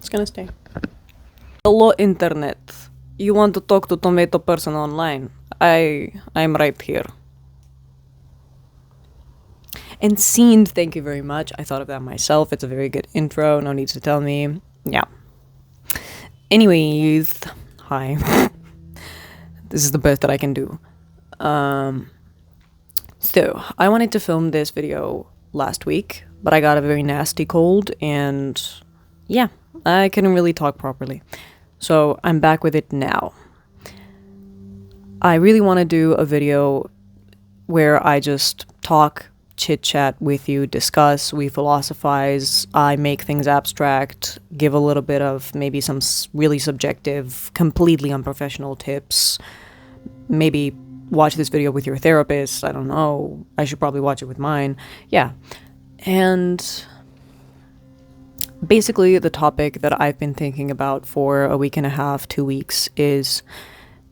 It's gonna stay. Hello, internet. You want to talk to tomato person online? I'm right here. And scene, thank you very much. I thought of that myself. It's a very good intro. No need to tell me. Yeah. Anyways, hi. This is the best that I can do. So, I wanted to film this video last week, but I got a very nasty cold, and yeah, I couldn't really talk properly. So, I'm back with it now. I really want to do a video where I just talk, chit-chat with you, discuss, we philosophize, I make things abstract, give a little bit of maybe some really subjective, completely unprofessional tips. Maybe watch this video with your therapist, I don't know, I should probably watch it with mine. Yeah. And basically the topic that I've been thinking about for a week and a half, 2 weeks, is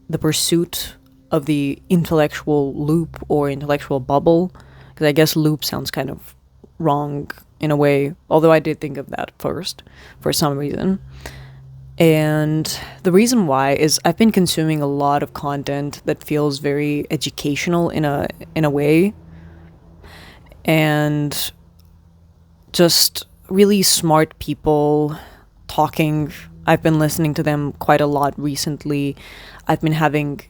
the pursuit of the intellectual loop or intellectual bubble. Because I guess loop sounds kind of wrong in a way, although I did think of that first for some reason. And the reason why is I've been consuming a lot of content that feels very educational in a way, and just really smart people talking. I've been listening to them quite a lot recently. I've been having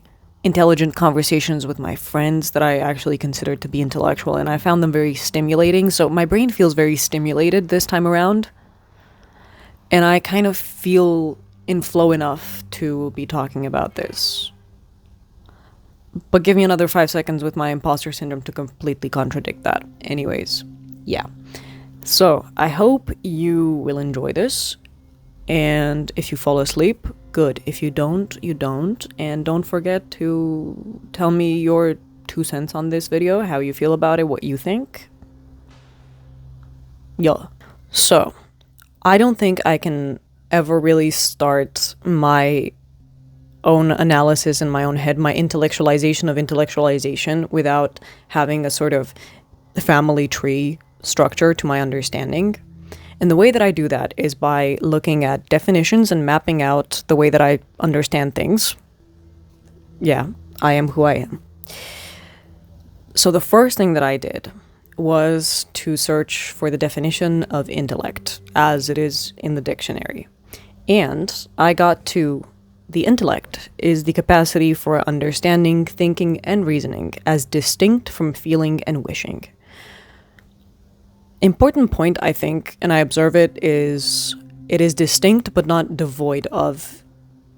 intelligent conversations with my friends that I actually consider to be intellectual, and I found them very stimulating. So my brain feels very stimulated this time around, and I kind of feel in flow enough to be talking about this. But give me another 5 seconds with my imposter syndrome to completely contradict that. Anyways, yeah. So I hope you will enjoy this. And if you fall asleep, good. If you don't, you don't. And don't forget to tell me your 2 cents on this video, how you feel about it, what you think. Yeah. So, I don't think I can ever really start my own analysis in my own head, my intellectualization of intellectualization, without having a sort of family tree structure to my understanding. And the way that I do that is by looking at definitions and mapping out the way that I understand things. Yeah, I am who I am. So the first thing that I did was to search for the definition of intellect as it is in the dictionary. And I got to the intellect is the capacity for understanding, thinking, and reasoning as distinct from feeling and wishing. Important point, I think, and I observe it is distinct but not devoid of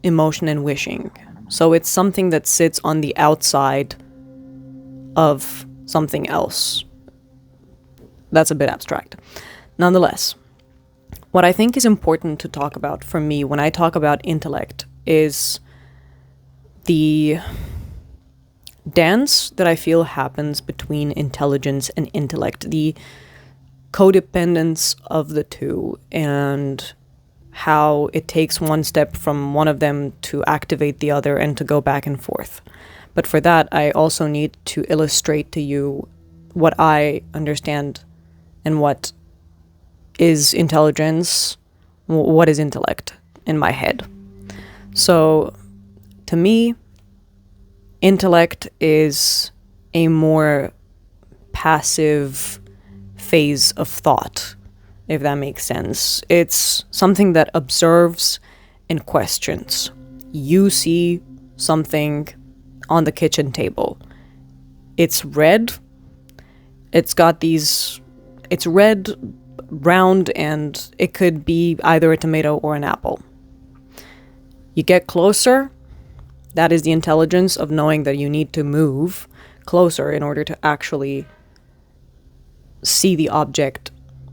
emotion and wishing. So it's something that sits on the outside of something else. That's a bit abstract. Nonetheless, what I think is important to talk about for me when I talk about intellect is the dance that I feel happens between intelligence and intellect, the codependence of the two, and how it takes one step from one of them to activate the other and to go back and forth. But for that, I also need to illustrate to you what I understand and what is intelligence, what is intellect in my head. So, to me, intellect is a more passive phase of thought, if that makes sense. It's something that observes and questions. You see something on the kitchen table. It's red. It's red, round, and it could be either a tomato or an apple. You get closer. That is the intelligence of knowing that you need to move closer in order to actually see the object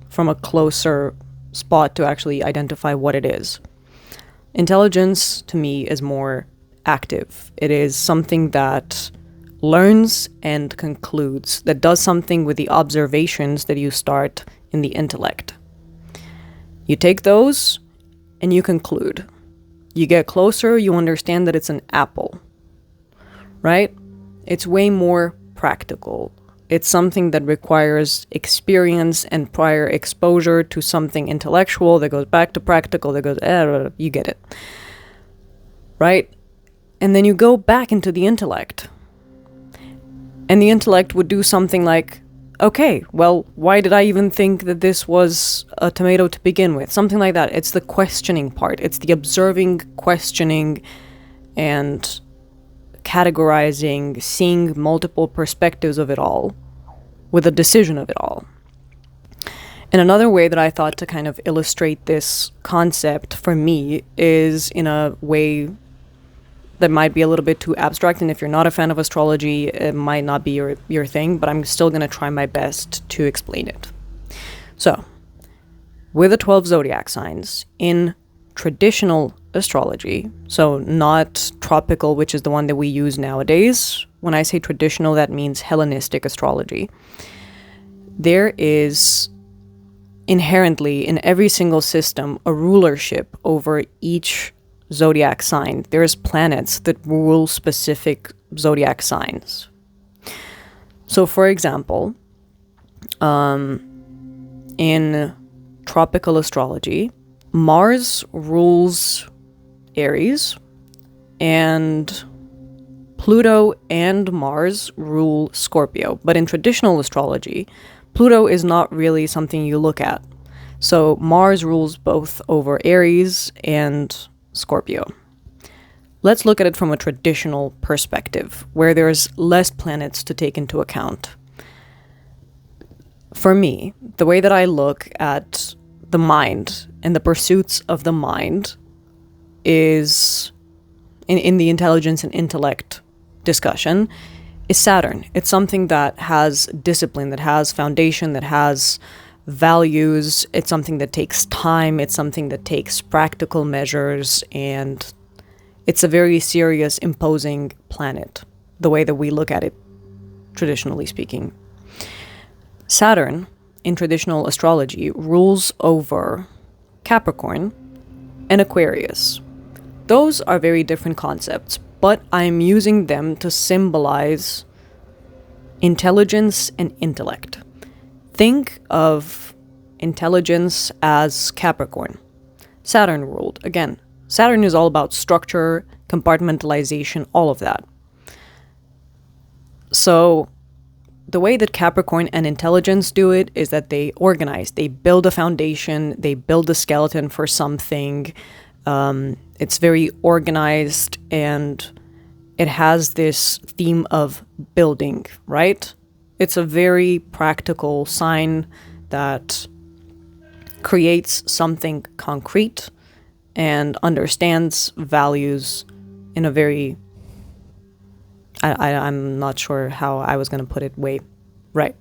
from a closer spot to actually identify what it is. Intelligence, to me, is more active. It is something that learns and concludes, that does something with the observations that you start in the intellect. You take those and you conclude. You get closer, you understand that it's an apple, right? It's way more practical. It's something that requires experience and prior exposure to something intellectual that goes back to practical, that goes, you get it. Right? And then you go back into the intellect. And the intellect would do something like, okay, well, why did I even think that this was a tomato to begin with? Something like that. It's the questioning part. It's the observing, questioning, and categorizing, seeing multiple perspectives of it all, with a decision of it all. And another way that I thought to kind of illustrate this concept for me is in a way that might be a little bit too abstract, and if you're not a fan of astrology, it might not be your thing, but I'm still going to try my best to explain it. So, with the 12 zodiac signs, in traditional astrology, so not tropical, which is the one that we use nowadays. When I say traditional, that means Hellenistic astrology. There is inherently in every single system a rulership over each zodiac sign. There's planets that rule specific zodiac signs. So, for example, in tropical astrology, Mars rules Aries, and Pluto and Mars rule Scorpio. But in traditional astrology, Pluto is not really something you look at. So Mars rules both over Aries and Scorpio. Let's look at it from a traditional perspective, where there's less planets to take into account. For me, the way that I look at the mind and the pursuits of the mind is, in the intelligence and intellect discussion, is Saturn. It's something that has discipline, that has foundation, that has values. It's something that takes time. It's something that takes practical measures, and it's a very serious, imposing planet, the way that we look at it, traditionally speaking. Saturn, in traditional astrology, rules over Capricorn and Aquarius. Those are very different concepts, but I'm using them to symbolize intelligence and intellect. Think of intelligence as Capricorn. Saturn ruled. Again, Saturn is all about structure, compartmentalization, all of that. So the way that Capricorn and intelligence do it is that they organize, they build a foundation, they build a skeleton for something. It's very organized, and it has this theme of building, right? It's a very practical sign that creates something concrete and understands values in a very... I'm not sure how I was going to put it. Right.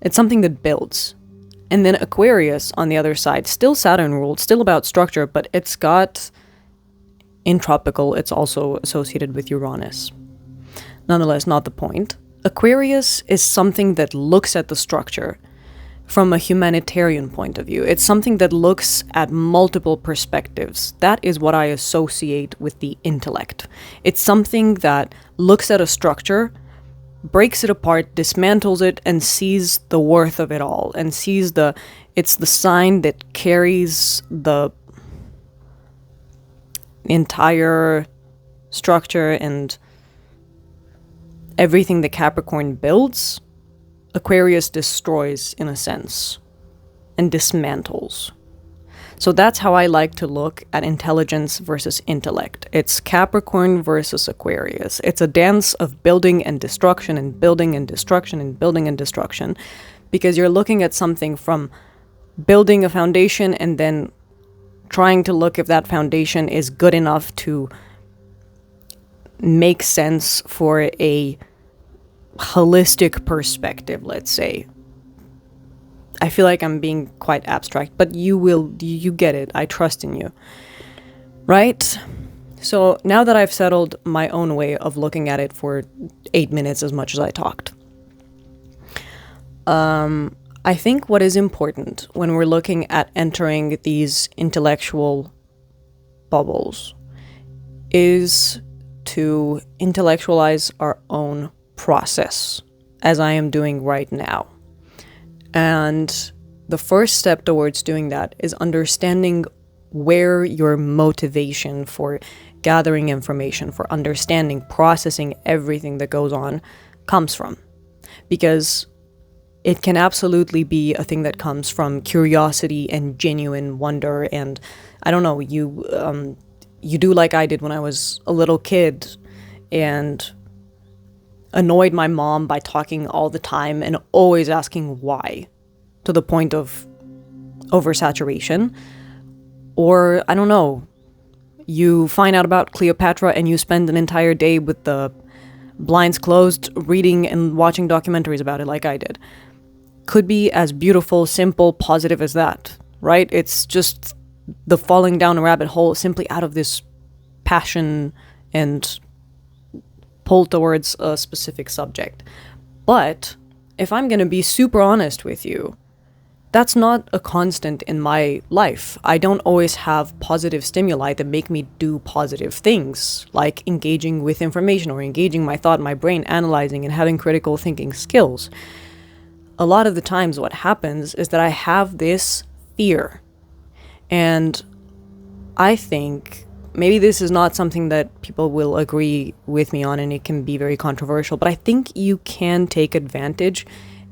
It's something that builds. And then Aquarius, on the other side, still Saturn ruled, still about structure, but it's got, in tropical, it's also associated with Uranus. Nonetheless, not the point. Aquarius is something that looks at the structure from a humanitarian point of view. It's something that looks at multiple perspectives. That is what I associate with the intellect. It's something that looks at a structure, breaks it apart, dismantles it, and sees the worth of it all, and sees it's the sign that carries the entire structure and everything that Capricorn builds. Aquarius destroys, in a sense, and dismantles. So that's how I like to look at intelligence versus intellect. It's Capricorn versus Aquarius. It's a dance of building and destruction, and building and destruction, and building and destruction, because you're looking at something from building a foundation and then trying to look if that foundation is good enough to make sense for a holistic perspective, let's say. I feel like I'm being quite abstract, but you get it. I trust in you. Right? So now that I've settled my own way of looking at it for 8 minutes, as much as I talked, I think what is important when we're looking at entering these intellectual bubbles is to intellectualize our own process as I am doing right now. And the first step towards doing that is understanding where your motivation for gathering information, for understanding, processing everything that goes on comes from. Because it can absolutely be a thing that comes from curiosity and genuine wonder. And I don't know, you do like I did when I was a little kid and annoyed my mom by talking all the time and always asking why, to the point of oversaturation. Or, I don't know, you find out about Cleopatra and you spend an entire day with the blinds closed, reading and watching documentaries about it like I did. Could be as beautiful, simple, positive as that, right? It's just the falling down a rabbit hole simply out of this passion and pull towards a specific subject. But if I'm going to be super honest with you, that's not a constant in my life. I don't always have positive stimuli that make me do positive things, like engaging with information or engaging my thought, my brain, analyzing and having critical thinking skills. A lot of the times what happens is that I have this fear. And I think maybe this is not something that people will agree with me on and it can be very controversial, but I think you can take advantage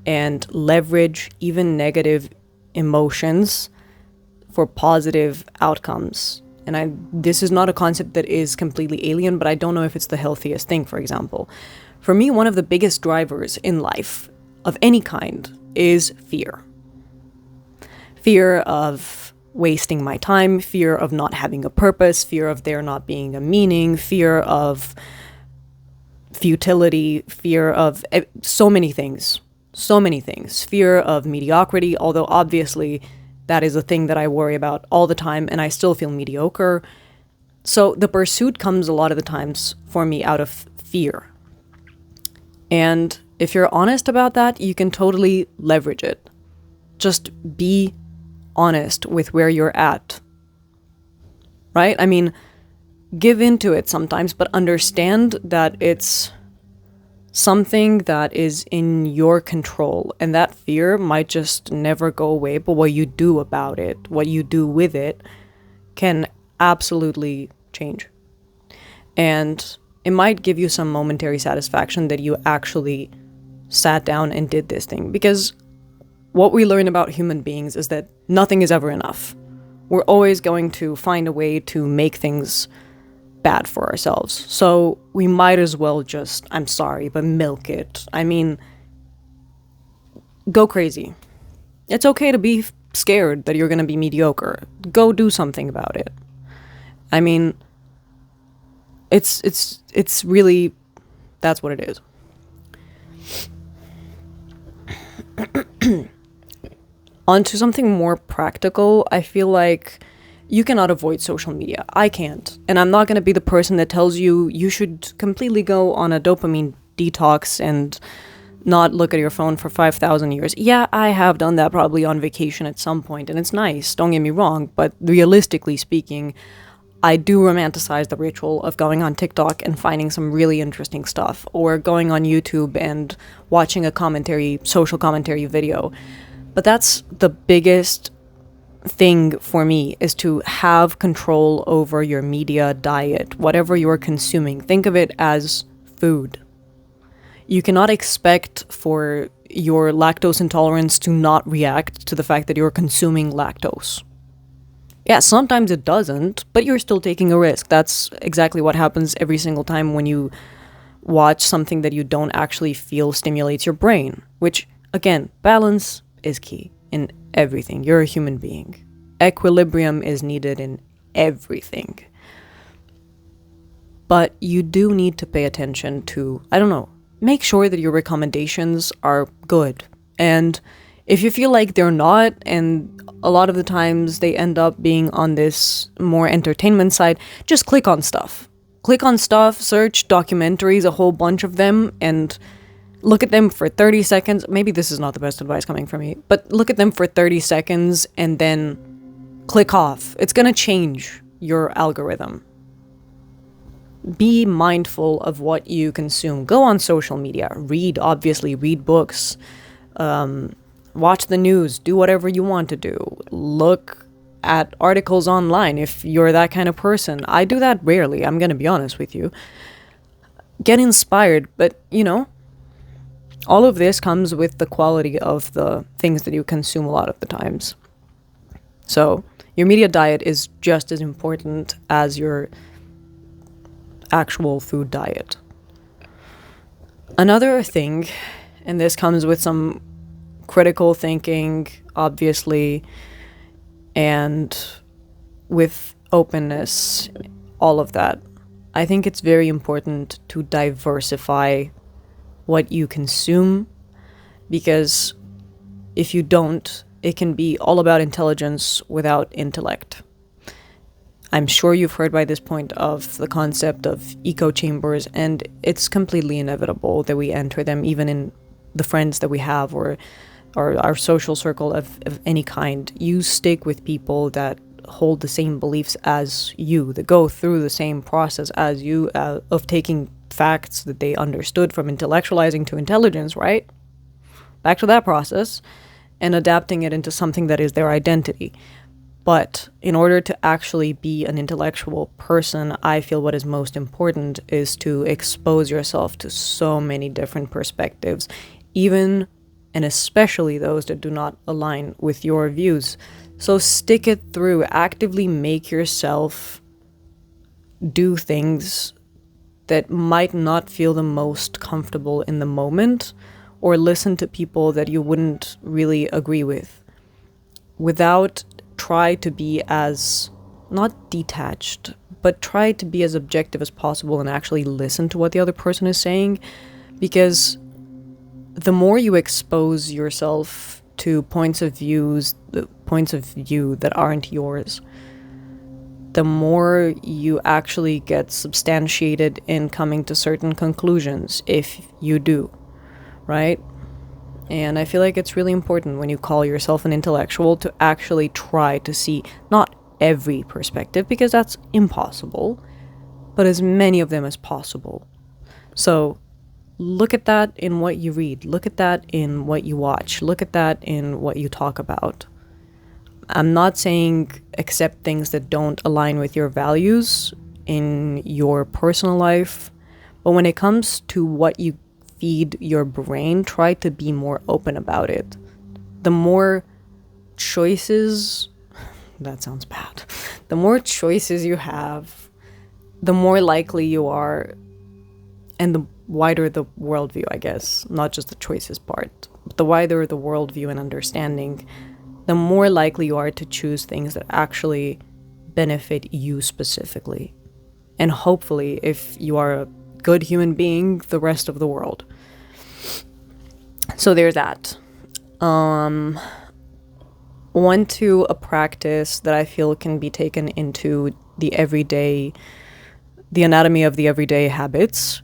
and leverage even negative emotions for positive outcomes. And this is not a concept that is completely alien, but I don't know if it's the healthiest thing, for example. For me, one of the biggest drivers in life of any kind is fear. Fear of wasting my time, fear of not having a purpose, fear of there not being a meaning, fear of futility, fear of so many things. Fear of mediocrity, although obviously that is a thing that I worry about all the time and I still feel mediocre. So the pursuit comes a lot of the times for me out of fear. And if you're honest about that, you can totally leverage it. Just be honest with where you're at. Right? I mean, give into it sometimes, but understand that it's something that is in your control, and that fear might just never go away, but what you do about it, what you do with it, can absolutely change. And it might give you some momentary satisfaction that you actually sat down and did this thing, because what we learn about human beings is that nothing is ever enough. We're always going to find a way to make things bad for ourselves. So we might as well just, I'm sorry, but milk it. I mean, go crazy. It's okay to be scared that you're going to be mediocre. Go do something about it. I mean, it's really, that's what it is. On to something more practical, I feel like you cannot avoid social media. I can't. And I'm not going to be the person that tells you you should completely go on a dopamine detox and not look at your phone for 5,000 years. Yeah, I have done that probably on vacation at some point, and it's nice, don't get me wrong, but realistically speaking, I do romanticize the ritual of going on TikTok and finding some really interesting stuff, or going on YouTube and watching a social commentary video. But that's the biggest thing for me, is to have control over your media diet, whatever you're consuming. Think of it as food. You cannot expect for your lactose intolerance to not react to the fact that you're consuming lactose. Yeah, sometimes it doesn't, but you're still taking a risk. That's exactly what happens every single time when you watch something that you don't actually feel stimulates your brain, which, again, balance is key in everything. You're a human being. Equilibrium is needed in everything. But you do need to pay attention to, make sure that your recommendations are good. And if you feel like they're not, and a lot of the times they end up being on this more entertainment side, just click on stuff. Search documentaries, a whole bunch of them, and look at them for 30 seconds. Maybe this is not the best advice coming from me, but look at them for 30 seconds and then click off. It's going to change your algorithm. be mindful of what you consume. Go on social media, read books, watch the news, do whatever you want to do. Look at articles online if you're that kind of person. I do that rarely, I'm gonna be honest with you. Get inspired, but all of this comes with the quality of the things that you consume a lot of the times. So your media diet is just as important as your actual food diet. Another thing, and this comes with some critical thinking, obviously, and with openness, all of that. I think it's very important to diversify what you consume, because if you don't, it can be all about intelligence without intellect. I'm sure you've heard by this point of the concept of echo chambers, and it's completely inevitable that we enter them even in the friends that we have or our social circle of any kind. You stick with people that hold the same beliefs as you, that go through the same process as you of taking facts that they understood from intellectualizing to intelligence, right? Back to that process, and adapting it into something that is their identity. But in order to actually be an intellectual person, I feel what is most important is to expose yourself to so many different perspectives, even and especially those that do not align with your views. So stick it through. Actively make yourself do things that might not feel the most comfortable in the moment, or listen to people that you wouldn't really agree with. Without try to be as, not detached, but try to be as objective as possible and actually listen to what the other person is saying, because the more you expose yourself to points of view that aren't yours, the more you actually get substantiated in coming to certain conclusions, if you do, right? And I feel like it's really important when you call yourself an intellectual to actually try to see not every perspective, because that's impossible, but as many of them as possible. So look at that in what you read, look at that in what you watch, look at that in what you talk about. I'm not saying accept things that don't align with your values in your personal life, but when it comes to what you feed your brain, try to be more open about it. The more choices, that sounds bad, the more choices you have, the more likely you are, and the wider the worldview, I guess, not just the choices part, but the wider the worldview and understanding, the more likely you are to choose things that actually benefit you specifically. And hopefully, if you are a good human being, the rest of the world. So there's that. One to a practice that I feel can be taken into the anatomy of the everyday habits.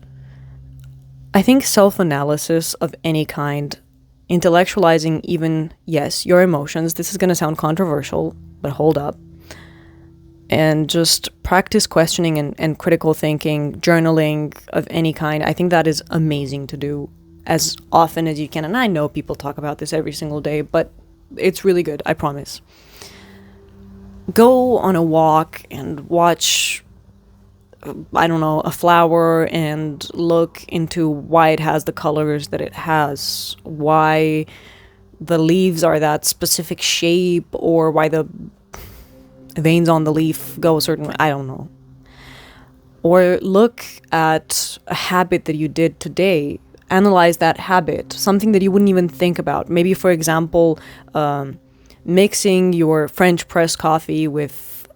I think self-analysis of any kind, intellectualizing even, yes, your emotions. This is going to sound controversial, but hold up. And just practice questioning and critical thinking, journaling of any kind. I think that is amazing to do as often as you can. And I know people talk about this every single day, but it's really good, I promise. Go on a walk and watch, I don't know, a flower, and look into why it has the colors that it has, why the leaves are that specific shape, or why the veins on the leaf go a certain way, I don't know. Or look at a habit that you did today, analyze that habit, something that you wouldn't even think about. Maybe, for example, mixing your French press coffee with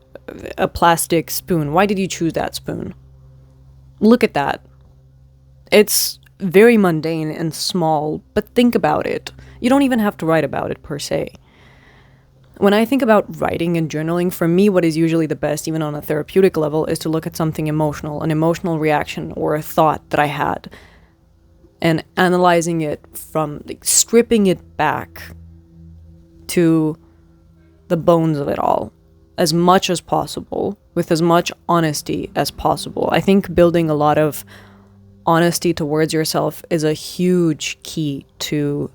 a plastic spoon. Why did you choose that spoon? Look at that. It's very mundane and small, but think about it. You don't even have to write about it per se. When I think about writing and journaling, for me, what is usually the best, even on a therapeutic level, is to look at something emotional, an emotional reaction or a thought that I had, and analyzing it from, stripping it back to the bones of it all. as much as possible, with as much honesty as possible. I think building a lot of honesty towards yourself is a huge key to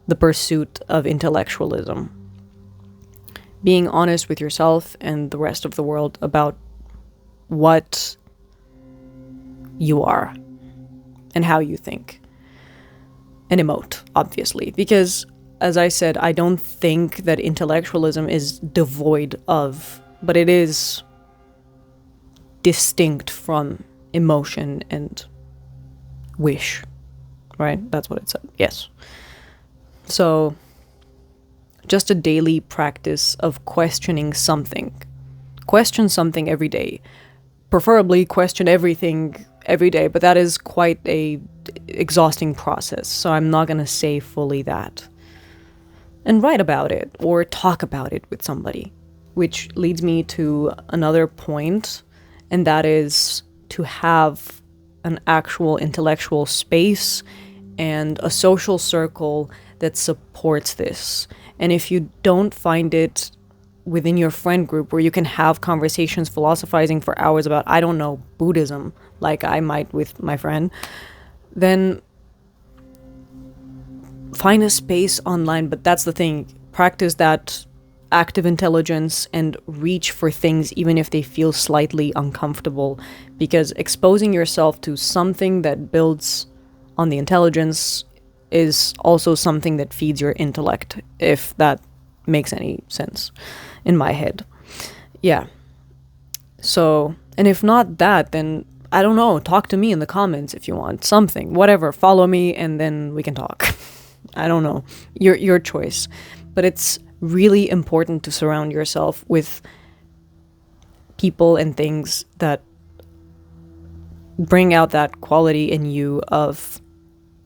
the pursuit of intellectualism. Being honest with yourself and the rest of the world about what you are and how you think and emote, obviously. Because, as I said, I don't think that intellectualism is devoid of, but it is distinct from emotion and wish, right? That's what it said. Yes. So, just a daily practice of questioning something. Question something every day. Preferably question everything every day, but that is quite a exhausting process, so I'm not going to say fully that. And write about it, or talk about it with somebody. Which leads me to another point, and that is to have an actual intellectual space and a social circle that supports this. And if you don't find it within your friend group where you can have conversations philosophizing for hours about, I don't know, Buddhism, like I might with my friend, then find a space online. But that's the thing, practice that active intelligence and reach for things even if they feel slightly uncomfortable, because exposing yourself to something that builds on the intelligence is also something that feeds your intellect, if that makes any sense in my head. Yeah. So, and if not that, then I don't know, talk to me in the comments if you want something, whatever, follow me and then we can talk. I don't know, your choice. But it's really important to surround yourself with people and things that bring out that quality in you of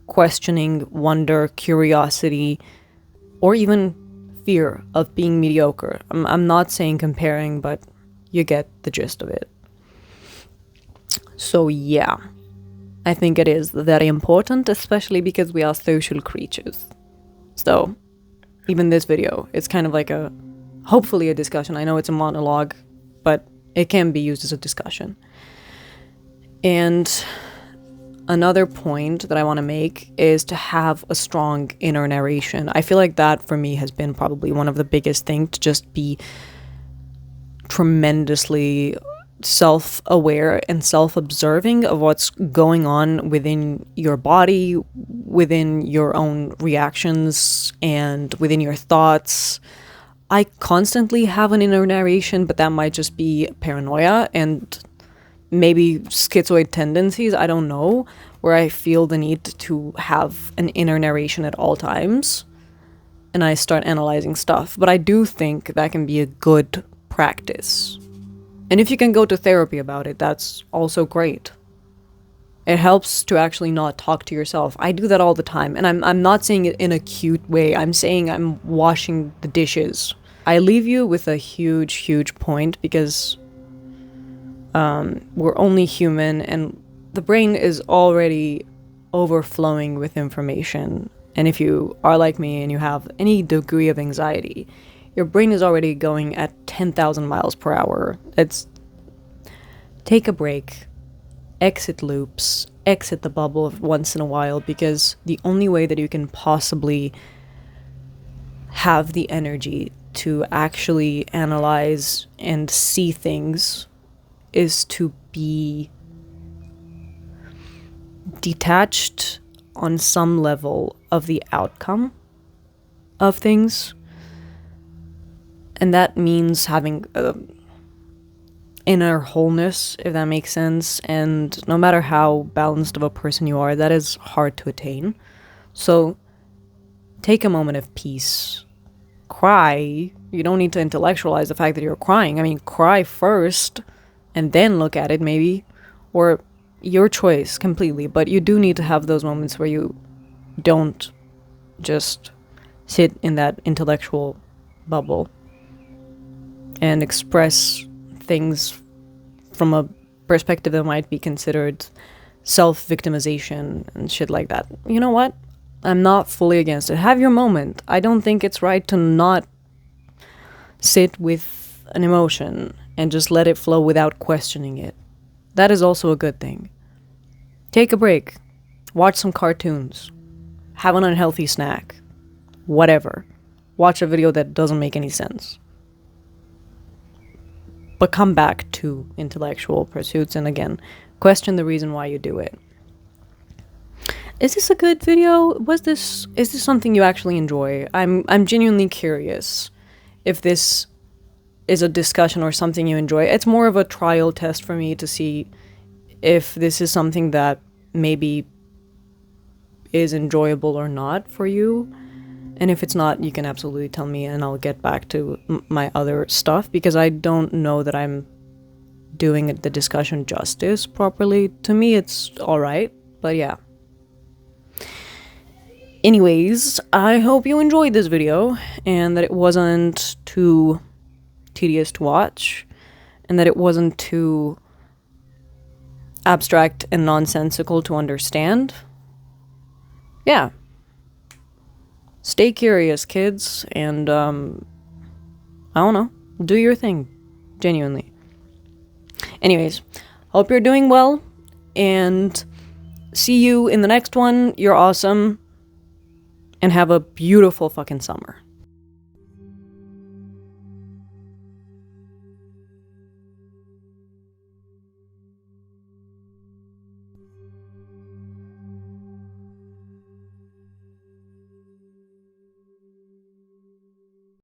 questioning, wonder, curiosity, or even fear of being mediocre. I'm not saying comparing, but you get the gist of it. So yeah, I think it is very important, especially because we are social creatures. So even this video, it's kind of like hopefully a discussion. I know it's a monologue, but it can be used as a discussion. And another point that I want to make is to have a strong inner narration. I feel like that for me has been probably one of the biggest things, to just be tremendously self-aware and self-observing of what's going on within your body, within your own reactions, and within your thoughts. I constantly have an inner narration, but that might just be paranoia and maybe schizoid tendencies, I don't know, where I feel the need to have an inner narration at all times, and I start analyzing stuff. But I do think that can be a good practice. And if you can go to therapy about it, that's also great. It helps to actually not talk to yourself. I do that all the time, and I'm not saying it in a cute way. I'm saying I'm washing the dishes. I leave you with a huge, huge point, because we're only human, and the brain is already overflowing with information. And if you are like me and you have any degree of anxiety, your brain is already going at 10,000 miles per hour. Take a break, exit loops, exit the bubble once in a while, because the only way that you can possibly have the energy to actually analyze and see things is to be detached on some level of the outcome of things. And that means having inner wholeness, if that makes sense. And no matter how balanced of a person you are, that is hard to attain. So take a moment of peace. Cry. You don't need to intellectualize the fact that you're crying. I mean, cry first and then look at it, maybe. Or your choice completely. But you do need to have those moments where you don't just sit in that intellectual bubble and express things from a perspective that might be considered self-victimization and shit like that. You know what? I'm not fully against it. Have your moment. I don't think it's right to not sit with an emotion and just let it flow without questioning it. That is also a good thing. Take a break. Watch some cartoons. Have an unhealthy snack. Whatever. Watch a video that doesn't make any sense. But come back to intellectual pursuits and again, question the reason why you do it. Is this a good video? Is this something you actually enjoy? I'm genuinely curious if this is a discussion or something you enjoy. It's more of a trial test for me to see if this is something that maybe is enjoyable or not for you. And if it's not, you can absolutely tell me and I'll get back to my other stuff, because I don't know that I'm doing the discussion justice properly. To me, it's alright, but yeah. Anyways, I hope you enjoyed this video and that it wasn't too tedious to watch and that it wasn't too abstract and nonsensical to understand. Yeah. Stay curious, kids, and, I don't know, do your thing, genuinely. Anyways, hope you're doing well, and see you in the next one. You're awesome, and have a beautiful fucking summer.